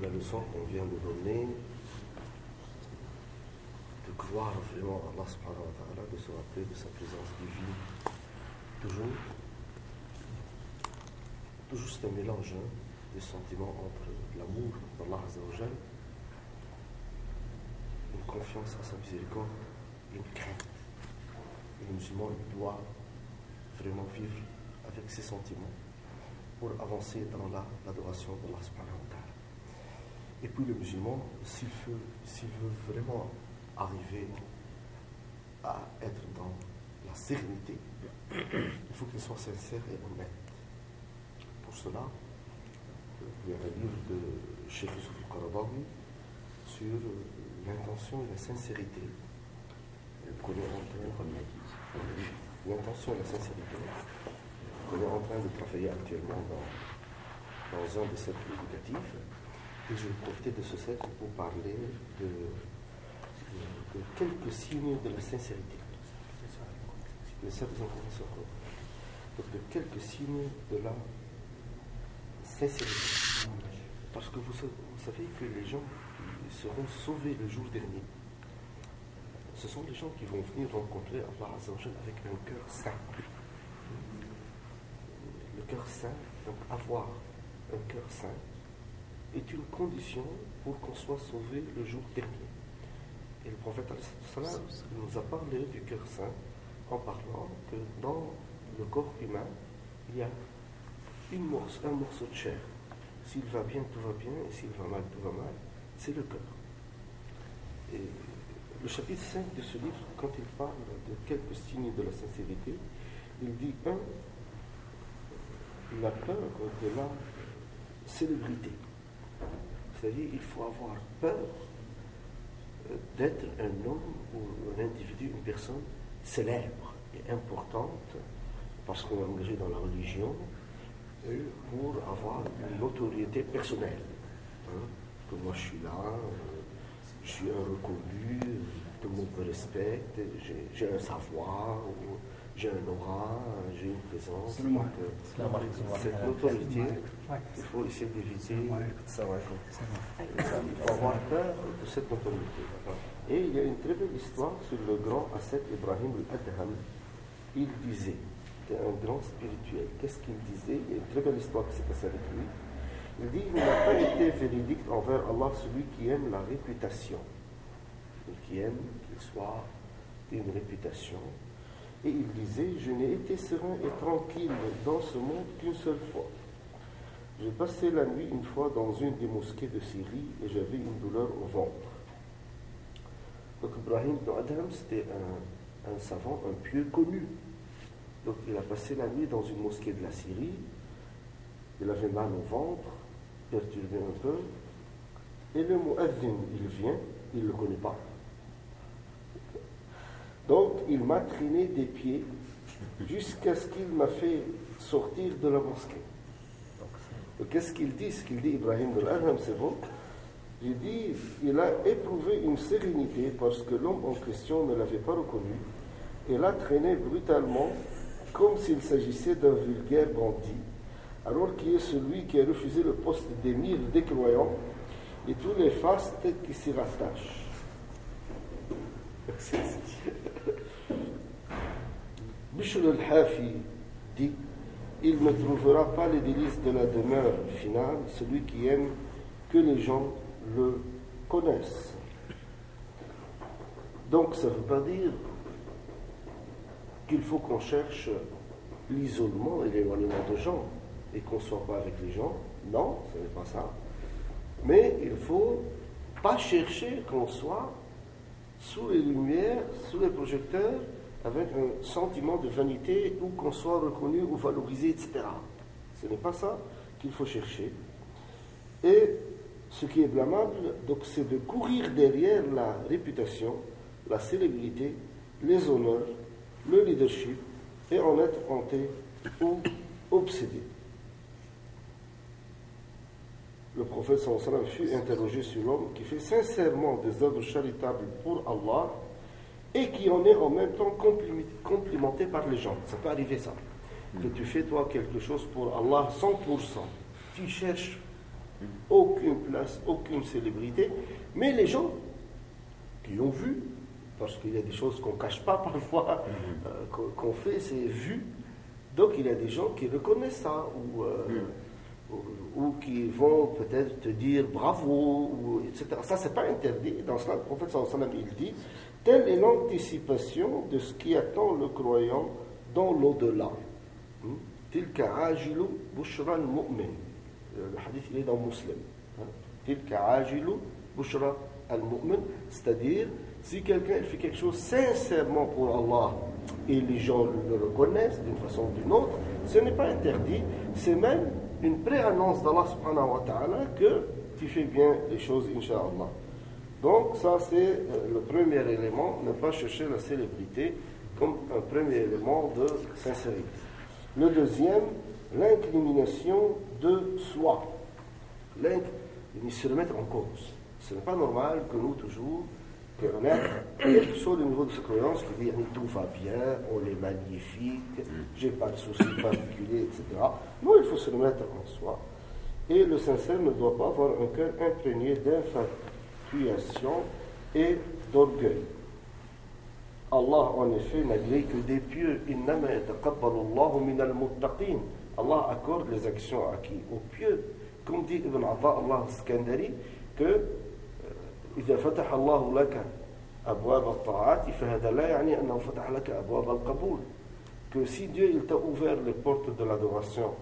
la leçon qu'on vient de donner, de croire vraiment à Allah subhanahu wa ta'ala, de se rappeler de sa présence divine, toujours c'est un mélange des sentiments entre l'amour d'Allah Azza wa Jal, une confiance à sa miséricorde et une crainte. Et le musulman doit vraiment vivre avec ces sentiments pour avancer dans l'adoration d'Allah subhanahu wa ta'ala. Et puis le musulman, s'il veut vraiment arriver à être dans la sérénité, il faut qu'il soit sincère et honnête. Pour cela, il y a un livre de Cheikh Youssouf al-Qaradawi sur l'intention et la sincérité. L'intention et la sincérité qu'on est en train de travailler actuellement dans un des cercles éducatifs. Et je vais profiter de ce cercle pour parler de quelques signes de la sincérité. Le cercle donc de quelques signes de la sincérité. Parce que vous savez que les gens qui seront sauvés le jour dernier, ce sont les gens qui vont venir rencontrer Allah Azza wa Jal avec un cœur saint. Le cœur saint, donc avoir un cœur saint, est une condition pour qu'on soit sauvé le jour dernier. Et le prophète nous a parlé du cœur saint en parlant que dans le corps humain, il y a un morceau de chair. S'il va bien, tout va bien, et s'il va mal, tout va mal. C'est le cœur. Et le chapitre 5 de ce livre, quand il parle de quelques signes de la sincérité, il dit la peur de la célébrité. C'est-à-dire, il faut avoir peur d'être un homme ou un individu, une personne célèbre et importante, parce qu'on est engagé dans la religion, pour avoir une notoriété personnelle. Que moi je suis là, je suis un reconnu, tout le monde me respecte, j'ai un savoir, j'ai un aura, j'ai une présence. Donc, cette notoriété, il faut essayer d'éviter. Il faut avoir peur de cette notoriété. Et il y a une très belle histoire sur le grand ascète Ibrahim al-Adham. Il disait, c'était un grand spirituel. Qu'est-ce qu'il disait? Il y a une très belle histoire qui s'est passée avec lui. Il dit, il n'a pas été véridique envers Allah celui qui aime la réputation. Et qui aime qu'il soit une réputation. Et il disait, je n'ai été serein et tranquille dans ce monde qu'une seule fois. J'ai passé la nuit une fois dans une des mosquées de Syrie et j'avais une douleur au ventre. Donc Ibrahim ibn Adham, c'était un savant, un pieux connu. Donc il a passé la nuit dans une mosquée de la Syrie. Il avait mal au ventre, perturbé un peu. Et le mu'adhin, il vient, il ne le connaît pas. Donc, il m'a traîné des pieds jusqu'à ce qu'il m'a fait sortir de la mosquée. Donc, qu'est-ce qu'il dit? Ce qu'il dit, Ibrahim al-Adham, c'est bon. Il dit, il a éprouvé une sérénité parce que l'homme en question ne l'avait pas reconnu et l'a traîné brutalement comme s'il s'agissait d'un vulgaire bandit, alors qu'il est celui qui a refusé le poste d'émir des croyants et tous les fastes qui s'y rattachent. Bishr al-Hafi dit, il ne trouvera pas les délices de la demeure finale, celui qui aime que les gens le connaissent. Donc ça ne veut pas dire qu'il faut qu'on cherche l'isolement et l'éloignement de gens et qu'on ne soit pas avec les gens. Non, ce n'est pas ça. Mais il ne faut pas chercher qu'on soit sous les lumières, sous les projecteurs, avec un sentiment de vanité ou qu'on soit reconnu ou valorisé, etc. Ce n'est pas ça qu'il faut chercher. Et ce qui est blâmable, donc, c'est de courir derrière la réputation, la célébrité, les honneurs, le leadership, et en être hanté ou obsédé. Le prophète sallallahu alayhi wa sallam fut interrogé sur l'homme qui fait sincèrement des œuvres charitables pour Allah et qui en est en même temps complimenté par les gens. Ça peut arriver ça. Que tu fais toi quelque chose pour Allah 100%. Tu cherches aucune place, aucune célébrité. Mais les gens qui ont vu, parce qu'il y a des choses qu'on ne cache pas parfois, qu'on fait, c'est vu. Donc il y a des gens qui reconnaissent ça, ou qui vont peut-être te dire bravo, etc. Ça, c'est pas interdit. Dans cela, le prophète sallallahu alayhi wa sallam, il dit, telle est l'anticipation de ce qui attend le croyant dans l'au-delà. Tilka ajilu bushra al-mu'min. Le hadith, il est dans Muslim. Tilka ajilu bushra al-mu'min. C'est-à-dire, si quelqu'un fait quelque chose sincèrement pour Allah et les gens le reconnaissent d'une façon ou d'une autre, ce n'est pas interdit. C'est même une préannonce d'Allah subhanahu wa ta'ala que tu fais bien les choses, incha'Allah. Donc ça c'est le premier élément, ne pas chercher la célébrité comme un premier élément de sincérité. Le deuxième, l'incrimination de soi. Se remettre en cause. Ce n'est pas normal que nous toujours, qu'on ait quel que soit le niveau de sa croyance, qui dit tout va bien, on est magnifique, j'ai pas de soucis particuliers, etc. Non, il faut se remettre en soi. Et le sincère ne doit pas avoir un cœur imprégné d'infatuation et d'orgueil. Allah, en effet, n'a gré que des pieux. Allah accorde les actions à qui? Aux pieux. Comme dit Ibn Ata Allah Skandari, que إذا فتح الله لك أبواب الطاعات فهذا لا يعني أنه فتح لك أبواب القبول. Que si Dieu il t'a ouvert les portes de l'adoration,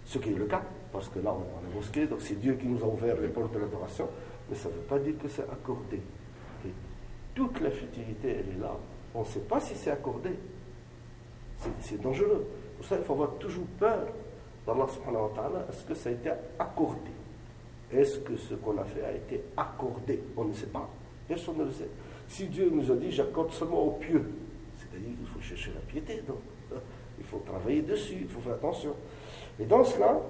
ce qui est le cas, parce que là on est dans la mosquée, donc c'est Dieu qui nous a ouvert les portes de l'adoration, mais ça ne veut pas dire que c'est accordé. Et toute la futilité elle est là, on ne sait pas si c'est accordé. C'est dangereux. Pour ça il faut avoir toujours peur d'Allah subhanahu wa ta'ala. Est-ce que ça a été accordé? Est-ce que ce qu'on a fait a été accordé? On ne sait pas. Personne ne le sait. Si Dieu nous a dit j'accorde seulement aux pieux, c'est-à-dire qu'il faut chercher la piété, donc il faut travailler dessus, il faut faire attention. Et dans cela,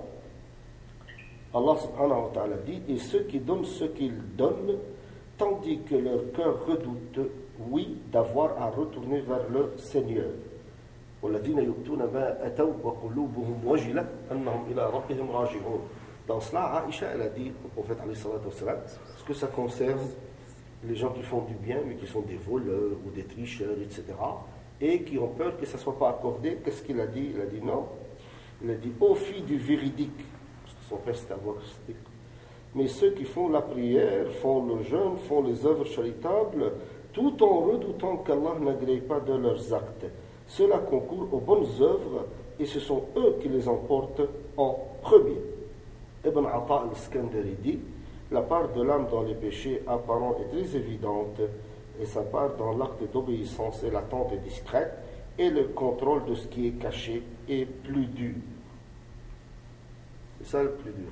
Allah subhanahu wa ta'ala dit, et ceux qui donnent ce qu'ils donnent, tandis que leur cœur redoute, oui, d'avoir à retourner vers le Seigneur. وَالَّذِينَ يُؤْتُونَ مَا أَتَوْا وَقُلُوبُهُمْ وَجِلَةٌ أَنَّهُمْ إِلَىٰ رَبِّهِمْ راجعون. Dans cela, Aïcha, elle a dit au prophète alayhi salatu wassalam, est-ce que ça concerne les gens qui font du bien, mais qui sont des voleurs ou des tricheurs, etc., et qui ont peur que ça ne soit pas accordé? Qu'est-ce qu'il a dit? Il a dit non. Il a dit, ô filles du véridique, parce que son père c'était Abu Bakr Siddiq, mais ceux qui font la prière, font le jeûne, font les œuvres charitables, tout en redoutant qu'Allah n'agrée pas de leurs actes. Cela concourt aux bonnes œuvres, et ce sont eux qui les emportent en premier. Ibn Ata al-Skandari dit, la part de l'âme dans les péchés apparents est très évidente, et sa part dans l'acte d'obéissance est latente et discrète, et le contrôle de ce qui est caché est plus dur. C'est ça le plus dur.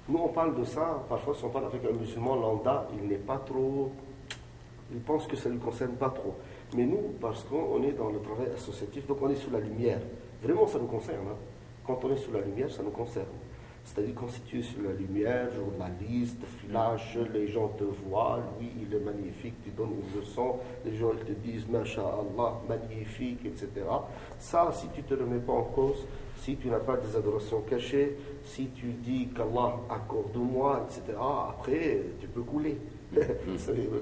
Nous on parle de ça, parfois si on parle avec un musulman lambda, il n'est pas trop, il pense que ça ne lui concerne pas trop. Mais nous, parce qu'on est dans le travail associatif, donc on est sous la lumière. Vraiment ça nous concerne. Quand on est sous la lumière, ça nous concerne. C'est-à-dire quand tu es sur la lumière, journaliste, flash, les gens te voient, lui il est magnifique, tu donnes une leçon, les gens ils te disent Masha'Allah, magnifique, etc. Ça, si tu ne te remets pas en cause, si tu n'as pas des adorations cachées, si tu dis qu'Allah accorde-moi, etc., après tu peux couler.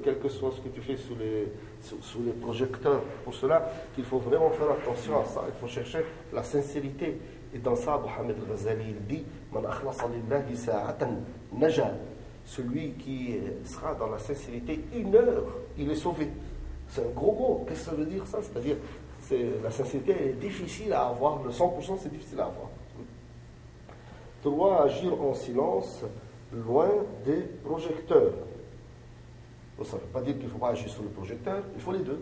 Quel que soit ce que tu fais sous les projecteurs. Pour cela qu'il faut vraiment faire attention à ça, il faut chercher la sincérité. Et dans ça, Mohamed al-Ghazali il dit Man akhlasa lillahi sa'atan naja. Celui qui sera dans la sincérité une heure, il est sauvé. C'est un gros mot. Qu'est-ce que ça veut dire ça? C'est-à-dire, la sincérité est difficile à avoir, le 100% c'est difficile à avoir. 3. Agir en silence, loin des projecteurs. Ça ne veut pas dire qu'il ne faut pas agir sur le projecteur, il faut les deux.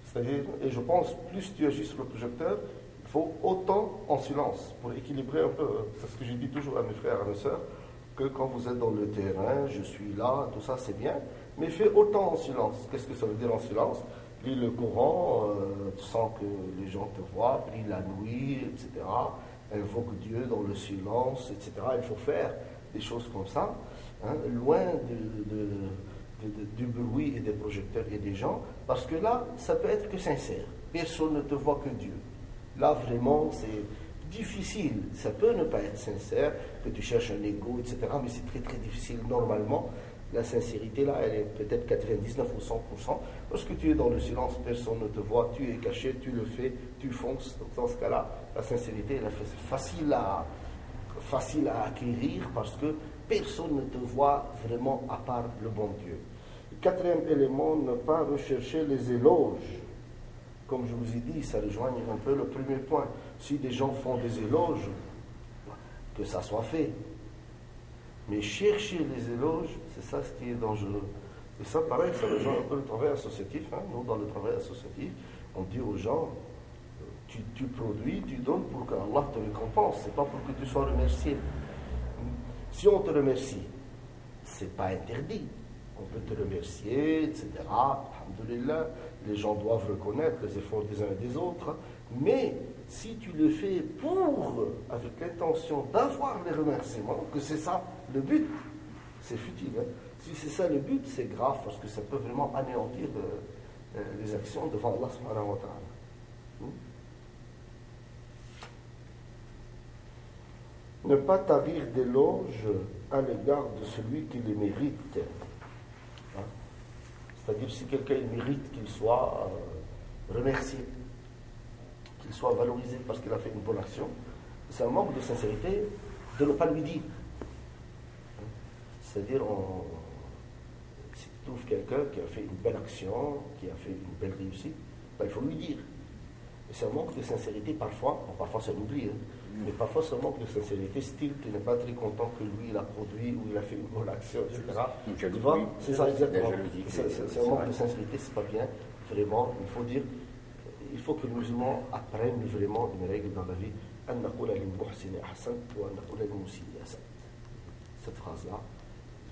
C'est-à-dire, et je pense, plus tu agis sur le projecteur, il faut autant en silence, pour équilibrer un peu. C'est ce que j'ai dit toujours à mes frères et à mes sœurs, que quand vous êtes dans le terrain, je suis là, tout ça c'est bien, mais fais autant en silence. Qu'est-ce que ça veut dire en silence? Prie le Coran, sans que les gens te voient, prie la nuit, etc. Invoque Dieu dans le silence, etc. Il faut faire des choses comme ça, loin du bruit et des projecteurs et des gens, parce que là, ça peut être que sincère. Personne ne te voit que Dieu. Là, vraiment, c'est difficile. Ça peut ne pas être sincère, que tu cherches un ego, etc. Mais c'est très très difficile. Normalement, la sincérité là, elle est peut-être 99 ou 100%. Lorsque tu es dans le silence, personne ne te voit, tu es caché, tu le fais, tu fonces. Donc dans ce cas-là, la sincérité, elle est facile à acquérir parce que personne ne te voit vraiment à part le bon Dieu. Le quatrième élément, ne pas rechercher les éloges. Comme je vous ai dit, ça rejoint un peu le premier point. Si des gens font des éloges, que ça soit fait. Mais chercher les éloges, c'est ça ce qui est dangereux. Et ça, pareil, ça rejoint un peu le travail associatif. Nous, dans le travail associatif, on dit aux gens, tu produis, tu donnes pour qu'Allah te récompense. C'est pas pour que tu sois remercié. Si on te remercie, c'est pas interdit. On peut te remercier, etc. Alhamdulillah, les gens doivent reconnaître les efforts des uns et des autres. Mais si tu le fais avec l'intention d'avoir les remerciements, que c'est ça le but, c'est futile. Si c'est ça le but, c'est grave parce que ça peut vraiment anéantir les actions devant Allah subhanahu wa ta'ala. Ne pas tarir d'éloges à l'égard de celui qui les mérite. C'est-à-dire si quelqu'un mérite qu'il soit remercié, qu'il soit valorisé parce qu'il a fait une bonne action, c'est un manque de sincérité de ne pas lui dire. C'est-à-dire, si tu trouves quelqu'un qui a fait une belle action, qui a fait une belle réussite, il faut lui dire. Et c'est un manque de sincérité parfois c'est un oubli, mais parfois c'est un manque de sincérité, style tu n'es pas très content que lui il a produit ou il a fait une bonne action, etc. Tu vois, c'est ça exactement. C'est un manque de sincérité, c'est pas bien. Vraiment, il faut que les musulmans apprennent vraiment une règle dans la vie. Cette phrase-là,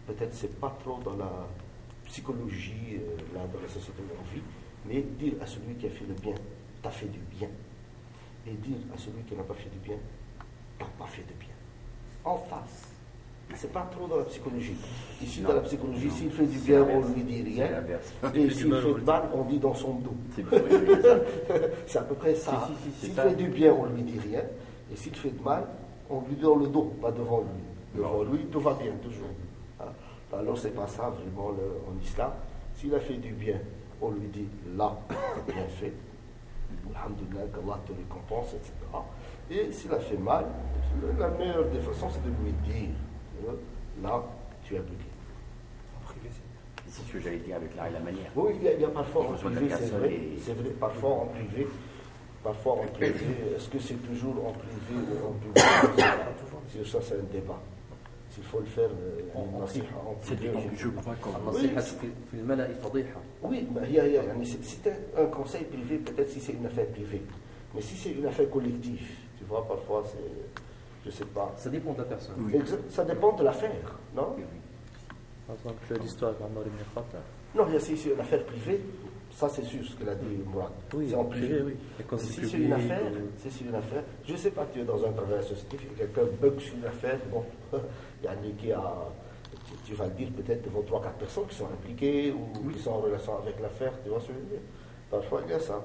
peut-être c'est pas trop dans la psychologie, dans la société où on vit, mais dire à celui qui a fait le bien, t'as fait du bien. Et dire à celui qui n'a pas fait du bien, t'as pas fait de bien. En face. C'est pas trop dans la psychologie. Ici, dans la psychologie, s'il fait du bien, on lui dit rien. Et s'il fait du mal, on dit dans son dos. C'est à peu près ça. S'il fait du bien, on lui dit rien. Et s'il fait du mal, on lui dit dans le dos, pas devant lui. Devant lui, tout va bien, toujours. Alors, c'est pas ça vraiment en islam. S'il a fait du bien, on lui dit là, bien fait. Alhamdulillah, qu'Allah te récompense, etc. Et s'il a fait mal, la meilleure des façons, c'est de lui dire là, tu as bugué. En privé, c'est ce que j'allais dire avec l'art et la manière. Oui, il y a parfois en privé, c'est vrai, parfois en privé. Est-ce que c'est toujours en privé ou en public? Ça, c'est un débat. S'il faut le faire en nasiha, je crois qu'en nasiha في الملأ فضيحة. Oui, c'est un conseil privé, peut-être si c'est une affaire privée. Mais si c'est une affaire collective, tu vois, parfois c'est... Je sais pas. Ça dépend de la personne. Oui. Ça dépend de l'affaire, non? Par exemple, l'histoire d'Omar ibn Khattab. Non, si c'est une affaire privée, ça c'est sûr ce qu'il a dit Mourad. Oui, c'est en privé. Oui. Si c'est une affaire, je ne sais pas, tu es dans un travail associatif et quelqu'un bug sur une affaire, bon, tu vas le dire peut-être devant 3-4 personnes qui sont impliquées ou qui sont en relation avec l'affaire, tu vois ce que je veux dire. Parfois il y a ça.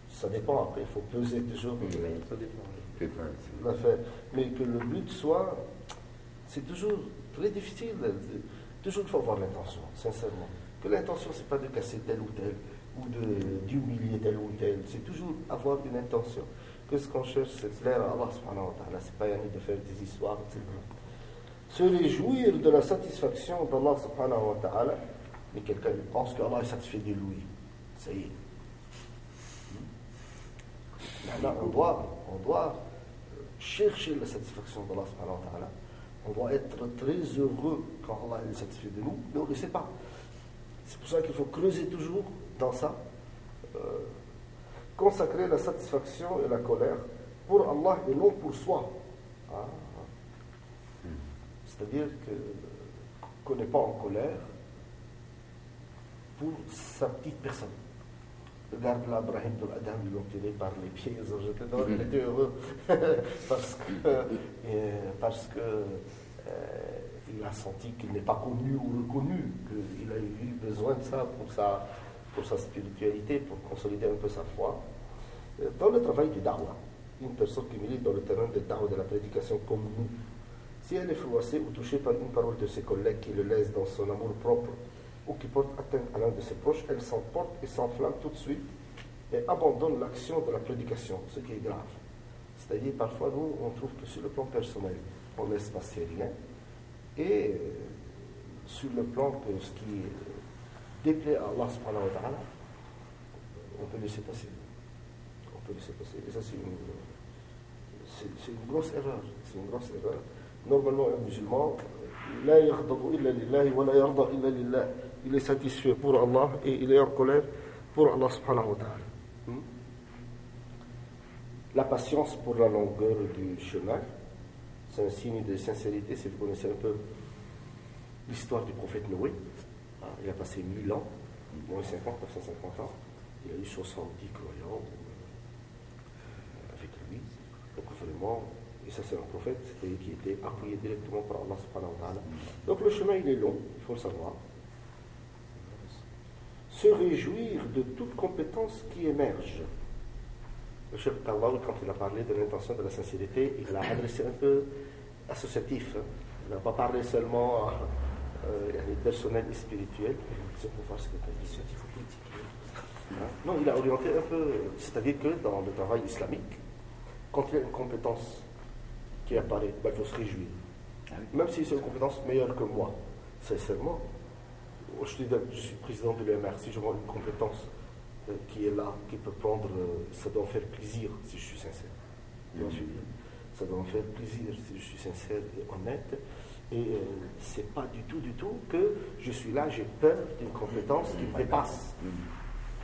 Ça dépend, après il faut peser toujours l'affaire. Mais que le but soit, c'est toujours très difficile, toujours il faut avoir l'intention, sincèrement. Que l'intention, c'est pas de casser tel ou tel, ou d'humilier tel ou tel, c'est toujours avoir une intention. Que ce qu'on cherche, c'est de plaire à Allah subhanahu wa ta'ala, c'est pas de faire des histoires, etc. Se réjouir de la satisfaction d'Allah subhanahu wa ta'ala, mais quelqu'un pense qu'Allah est satisfait de lui, ça y est. Là, on doit chercher la satisfaction d'Allah subhanahu wa ta'ala. On doit être très heureux quand Allah est satisfait de nous, mais on ne le sait pas. C'est pour ça qu'il faut creuser toujours dans ça. Consacrer la satisfaction et la colère pour Allah et non pour soi. C'est-à-dire qu'on n'est pas en colère pour sa petite personne. Regarde là, Ibrahim ibn Adam, ils l'ont tiré par les pieds, ils ont jeté dehors, il était heureux parce que il a senti qu'il n'est pas connu ou reconnu, qu'il a eu besoin de ça pour sa spiritualité, pour consolider un peu sa foi. Dans le travail du da'wah, une personne qui milite dans le terrain des da'wah de la prédication comme nous, si elle est froissée ou touchée par une parole de ses collègues qui le laisse dans son amour propre ou qui porte atteinte à l'un de ses proches, elle s'emporte et s'enflamme tout de suite et abandonne l'action de la prédication, ce qui est grave. C'est-à-dire, parfois, nous, on trouve que sur le plan personnel, on laisse passer rien, et sur le plan de ce qui déplaît à Allah subhanahu wa ta'ala, on peut laisser passer. On peut laisser passer. Et ça, c'est une grosse erreur. C'est une grosse erreur. Normalement, un musulman, la yaghdabu illa lillahi wa la yarda illa lillah. Il est satisfait pour Allah et il est en colère pour Allah subhanahu wa ta'ala. La patience pour la longueur du chemin, c'est un signe de sincérité. Si vous connaissez un peu l'histoire du prophète Noé, il a passé 1000 ans, moins 50, 950 ans, il a eu 70 croyants avec lui. Donc vraiment, et ça c'est un prophète qui était appuyé directement par Allah subhanahu wa ta'ala. Donc le chemin il est long, il faut le savoir. Se réjouir de toute compétence qui émerge. Le Cheikh Tawawi, quand il a parlé de l'intention de la sincérité, il l'a adressé un peu associatif. Il n'a pas parlé seulement personnel et spirituel. C'est pour faire ce que tu as dit. Non, il a orienté un peu, c'est-à-dire que dans le travail islamique, quand il y a une compétence qui apparaît, il faut se réjouir. Même si c'est une compétence meilleure que moi, sincèrement, je suis président de l'UMR, si je vois une compétence qui est là, qui peut prendre, ça doit me faire plaisir si je suis sincère. Ça doit me faire plaisir si je suis sincère et honnête. Et c'est pas du tout que je suis là, j'ai peur d'une compétence qui me dépasse.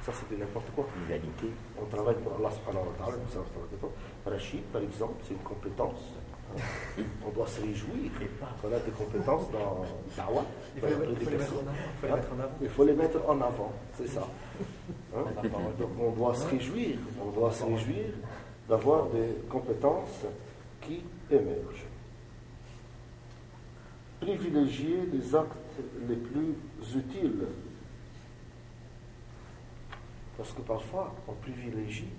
Ça, c'est de n'importe quoi. On travaille pour Allah subhanahu wa ta'ala. Rachid, par exemple, c'est une compétence. On doit se réjouir qu'on a des compétences dans Da'wah, dans la prédication. Il faut les mettre en avant, c'est ça. Donc on doit se réjouir d'avoir des compétences qui émergent. Privilégier les actes les plus utiles. Parce que parfois, on privilégie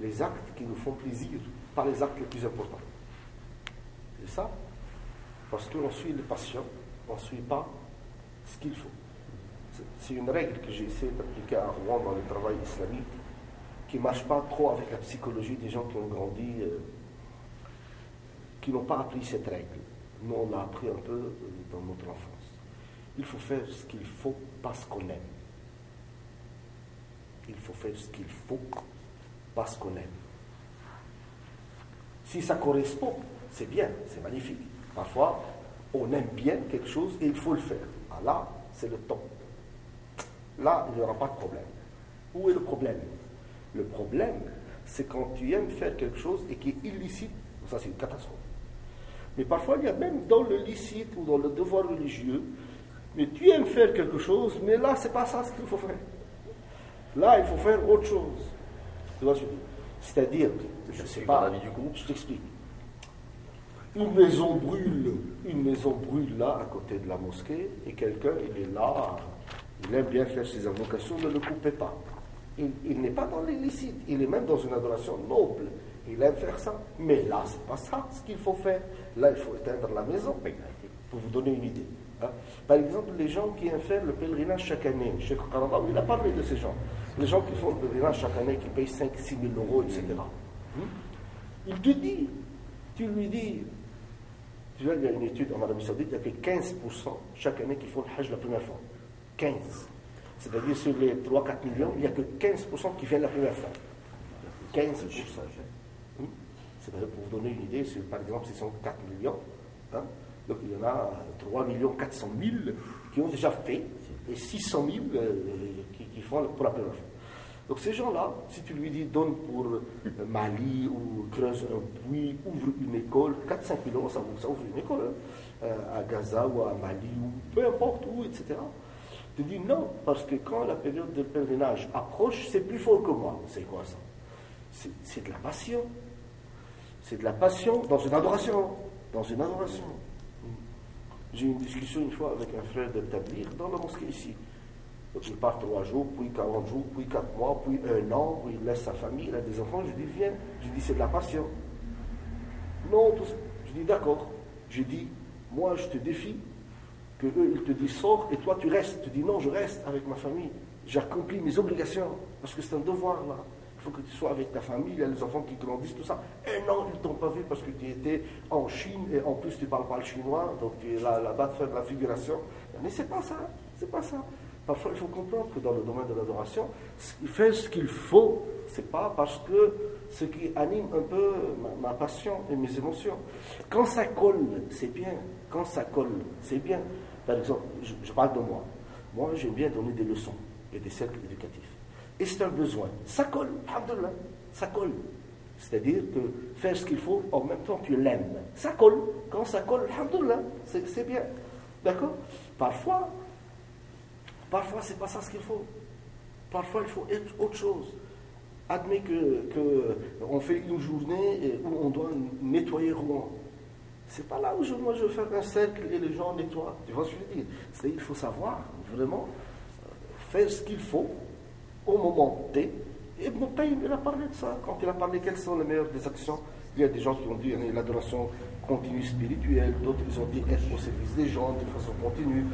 les actes qui nous font plaisir, pas les actes les plus importants. C'est ça. Parce qu'on suit les passions, on ne suit pas ce qu'il faut. C'est une règle que j'ai essayé d'appliquer à Rouen dans le travail islamique, qui ne marche pas trop avec la psychologie des gens qui ont grandi, qui n'ont pas appris cette règle. Nous, on l'a appris un peu dans notre enfance. Il faut faire ce qu'il faut parce qu'on aime. Il faut faire ce qu'il faut parce qu'on aime. Si ça correspond, c'est bien, c'est magnifique. Parfois, on aime bien quelque chose et il faut le faire. Ah là, c'est le temps. Là, il n'y aura pas de problème. Où est le problème? Le problème, c'est quand tu aimes faire quelque chose et qui est illicite. Ça, c'est une catastrophe. Mais parfois, il y a même dans le licite ou dans le devoir religieux, mais tu aimes faire quelque chose, mais là, c'est pas ça ce qu'il faut faire. Là, il faut faire autre chose. Tu vois ce que je veux dire? C'est-à-dire, je ne sais pas, je t'explique. Une maison brûle là, à côté de la mosquée, et quelqu'un, il est là, il aime bien faire ses invocations, ne le coupez pas. Il n'est pas dans l'illicite, il est même dans une adoration noble. Il aime faire ça, mais là, c'est pas ça ce qu'il faut faire. Là, il faut éteindre la maison, pour vous donner une idée. Par exemple, les gens qui aiment faire le pèlerinage chaque année, Cheikh Qaradawi, il a parlé de ces gens. Les gens qui font le pèlerinage chaque année, qui payent 5 000 6 000 euros, etc. Il te dit, tu lui dis, tu vois, il y a une étude en Arabie Saoudite, il y a que 15% chaque année qui font le Hajj la première fois. 15. C'est-à-dire sur les 3-4 millions, il n'y a que 15% qui viennent la première fois. 15%. C'est-à-dire, pour vous donner une idée, par exemple, ce sont 4 millions. Donc il y en a 3 400 000 qui ont déjà fait et 600 000 qui font pour la première fois. Donc ces gens-là, si tu lui dis donne pour Mali ou creuse un puits, ouvre une école, 4-5 000 euros, ça ouvre une école à Gaza ou à Mali ou peu importe où, etc. Tu dis non, parce que quand la période de pèlerinage approche, c'est plus fort que moi. C'est quoi ça? C'est de la passion. C'est de la passion dans une adoration. Dans une adoration. J'ai eu une discussion une fois avec un frère de Tabligh dans la mosquée ici. Donc il part 3 jours, puis 40 jours, puis 4 mois, puis 1 an, puis il laisse sa famille, il a des enfants. Je dis, viens. Je dis, c'est de la passion. Non, tout ça. Je dis, d'accord. Je dis, moi, je te défie que eux, ils te disent, sors, et toi, tu restes. Tu dis, non, je reste avec ma famille. J'accomplis mes obligations, parce que c'est un devoir, là. Il faut que tu sois avec ta famille, il y a les enfants qui grandissent, tout ça. 1 an, ils ne t'ont pas vu parce que tu étais en Chine, et en plus, tu ne parles pas le chinois, donc tu es là-bas de faire de la figuration. Mais c'est pas ça, c'est pas ça. Parfois, il faut comprendre que dans le domaine de l'adoration, faire ce qu'il faut, c'est pas parce que ce qui anime un peu ma passion et mes émotions. Quand ça colle, c'est bien. Quand ça colle, c'est bien. Par exemple, je parle de moi. Moi, j'aime bien donner des leçons et des cercles éducatifs. Et c'est un besoin. Ça colle, alhamdoulilah, ça colle. C'est-à-dire que faire ce qu'il faut, en même temps, tu l'aimes. Ça colle. Quand ça colle, alhamdoulilah, c'est bien. D'accord ? Parfois, c'est pas ça ce qu'il faut. Parfois, il faut être autre chose. Admets qu'on fait une journée où on doit nettoyer Rouen. C'est pas là où moi je veux faire un cercle et les gens nettoient. Tu vois ce que je veux dire ? C'est-à-dire qu'il faut savoir vraiment faire ce qu'il faut au moment T. Et Ibn Qayyim, il a parlé de ça. Quand il a parlé quelles sont les meilleures des actions, il y a des gens qui ont dit l'adoration continue spirituelle, d'autres ils ont dit être au service des gens d'une façon continue.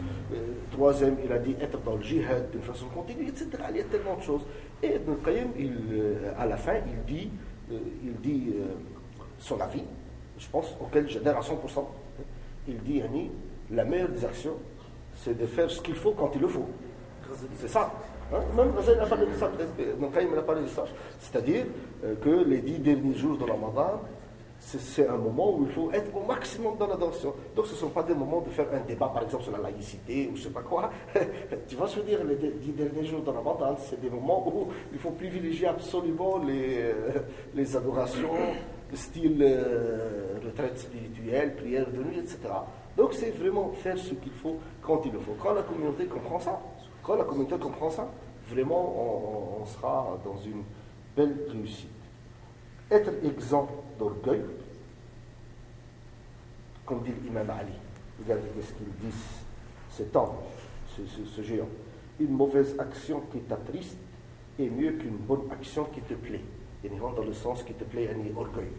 Troisième, il a dit être dans le jihad d'une façon continue, etc. Il y a tellement de choses. Et Ibn Qayyim, à la fin, il dit son avis, je pense, auquel j'adhère à 100%. Il dit, la meilleure des actions, c'est de faire ce qu'il faut quand il le faut. C'est ça. Hein? Même Ghazali a parlé de ça. Ibn Qayyim a parlé de ça. C'est-à-dire que les 10 derniers jours de Ramadan, c'est un moment où il faut être au maximum dans l'adoration. Donc ce ne sont pas des moments de faire un débat, par exemple, sur la laïcité ou je ne sais pas quoi. Tu vois ce que je veux dire, les 10 derniers jours de Ramadan, c'est des moments où il faut privilégier absolument les adorations, style retraite spirituelle, prière de nuit, etc. Donc c'est vraiment faire ce qu'il faut quand il le faut. Quand la communauté comprend ça, vraiment on sera dans une belle réussite. Être exempt d'orgueil, comme dit l'imam Ali. Regardez ce qu'il dit, cet ange, ce géant. Une mauvaise action qui t'attriste est mieux qu'une bonne action qui te plaît. Et rentre dans le sens qui te plaît, un orgueil.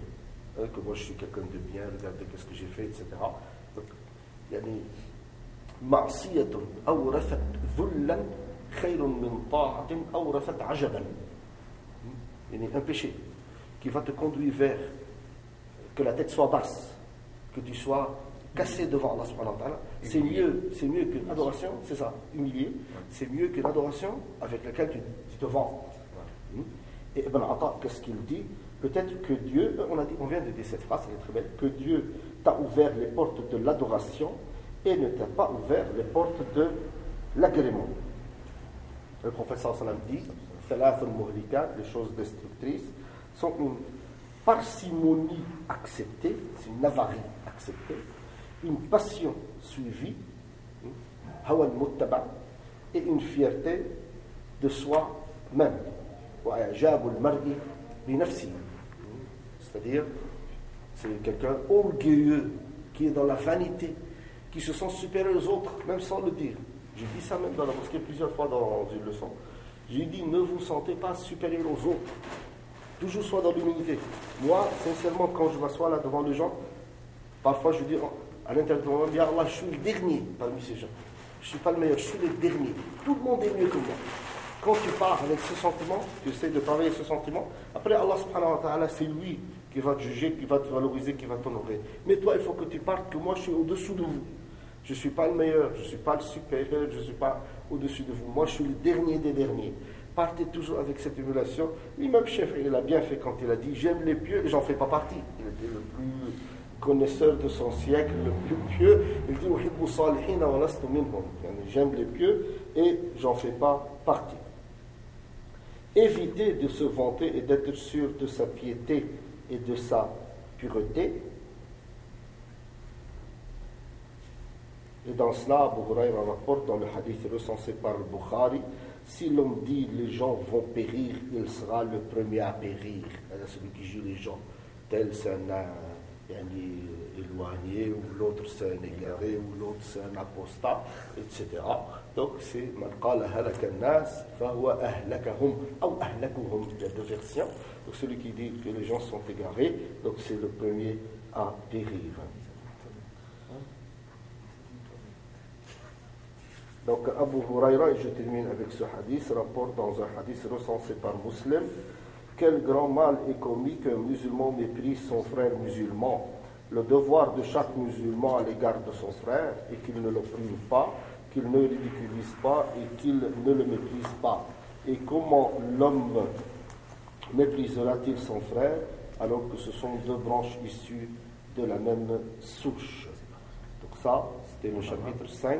Que moi je suis quelqu'un de bien, regardez ce que j'ai fait, etc. Donc, معصية أورثت ذلا خير من طاعة أورثت عجبا. Un péché qui va te conduire vers que la tête soit basse, que tu sois cassé devant Allah subhanahu wa ta'ala, c'est mieux qu'une adoration, c'est ça, humilié, c'est mieux qu'une adoration avec laquelle tu te vends. Et Ibn Atta, qu'est-ce qu'il dit? Peut-être que Dieu, on vient de dire cette phrase, elle est très belle, que Dieu t'a ouvert les portes de l'adoration et ne t'a pas ouvert les portes de l'agrément. Le prophète sallallahu alayhi wa sallam dit, les choses destructrices, sont une parcimonie acceptée, c'est une avarie acceptée, une passion suivie, hawa al-muttaba, et une fierté de soi-même. C'est-à-dire, c'est quelqu'un orgueilleux qui est dans la vanité, qui se sent supérieur aux autres, même sans le dire. J'ai dit ça même dans la mosquée plusieurs fois dans une leçon. J'ai dit, ne vous sentez pas supérieur aux autres. Toujours soit dans l'humilité. Moi, sincèrement, quand je m'assois là devant les gens, parfois je dis à l'intérieur de moi-même, ya Allah, je suis le dernier parmi ces gens. Je ne suis pas le meilleur, je suis le dernier. Tout le monde est mieux que moi. Quand tu pars avec ce sentiment, tu essaies de travailler ce sentiment, après Allah subhanahu wa ta'ala, c'est lui qui va te juger, qui va te valoriser, qui va t'honorer. Mais toi, il faut que tu partes que moi, je suis au-dessous de vous. Je ne suis pas le meilleur, je ne suis pas le supérieur, je ne suis pas au-dessus de vous. Moi, je suis le dernier des derniers. Partez toujours avec cette émulation. L'imam chef, il a bien fait quand il a dit « J'aime les pieux et j'en fais pas partie ». Il était le plus connaisseur de son siècle, le plus pieux. Il dit « J'aime les pieux et j'en fais pas partie ». Évitez de se vanter et d'être sûr de sa piété et de sa pureté. Et dans cela, Abu Huraïra rapporte dans le hadith recensé par le Bukhari, si l'on dit les gens vont périr, il sera le premier à périr. C'est celui qui juge les gens. Tel c'est un éloigné, ou l'autre c'est un égaré, ou l'autre c'est un apostat, etc. Donc c'est man qala halaka an-nas fahuwa ahlakahum ou ahlakuhum. Il y a deux versions. Donc celui qui dit que les gens sont égarés, donc c'est le premier à périr. Donc Abu Huraira, et je termine avec ce hadith, rapporte dans un hadith recensé par Muslim: quel grand mal est commis qu'un musulman méprise son frère musulman. Le devoir de chaque musulman à l'égard de son frère est qu'il ne l'opprime pas, qu'il ne le ridiculise pas et qu'il ne le méprise pas. Et comment l'homme méprisera-t-il son frère alors que ce sont deux branches issues de la même souche? Donc ça, c'était le chapitre 5.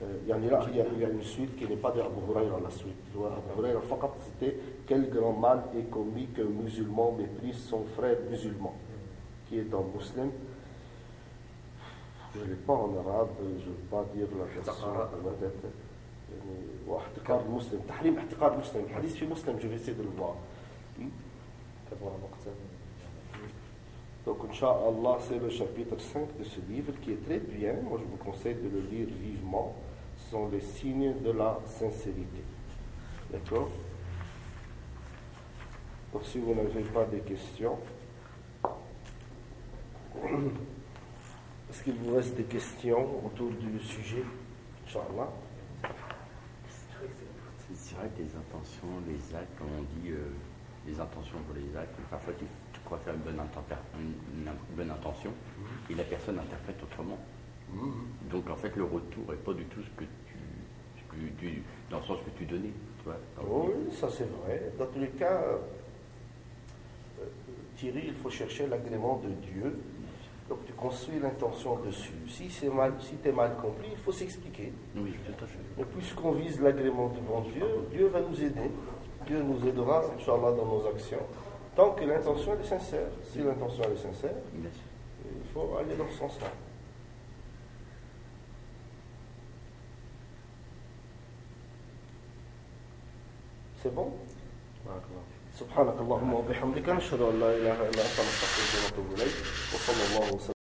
Il y a une suite qui n'est pas de Abu Huraira, la suite. Abu Huraira, c'était quel grand mal est commis qu'un musulman méprise son frère musulman, qui est dans Muslim. Je ne l'ai pas en arabe, je ne veux pas dire la version. واحتقار المسلم تحريم احتقار المسلم الحديث في مسلم je vais essayer de le voir. Donc Inch'Allah, c'est le chapitre 5 de ce livre qui est très bien. Moi je vous conseille de le lire vivement. Ce sont les signes de la sincérité. D'accord? Donc si vous n'avez pas de questions, est-ce qu'il vous reste des questions autour du sujet? Inch'Allah. C'est vrai que les intentions, les actes, comme on dit, les intentions pour les actes, parfois tu crois faire une bonne intention et la personne interprète autrement. Donc en fait le retour n'est pas du tout ce que tu dans le sens que tu donnais. Tu vois, oui, ça c'est vrai. Dans tous les cas, Thierry, il faut chercher l'agrément de Dieu. Donc tu construis l'intention dessus. Si tu es mal compris, il faut s'expliquer. Oui, tout à fait. Et puisqu'on vise l'agrément du bon Dieu, Dieu va nous aider. Dieu nous aidera, Inch'Allah, dans nos actions. Tant que l'intention est sincère. Si l'intention est sincère, il faut aller dans ce sens-là. C'est bon? سبحانك اللهم وبحمدك نشهد أن لا إله إلا أنت نستغفرك ونتوب إليك وصلى الله وسلم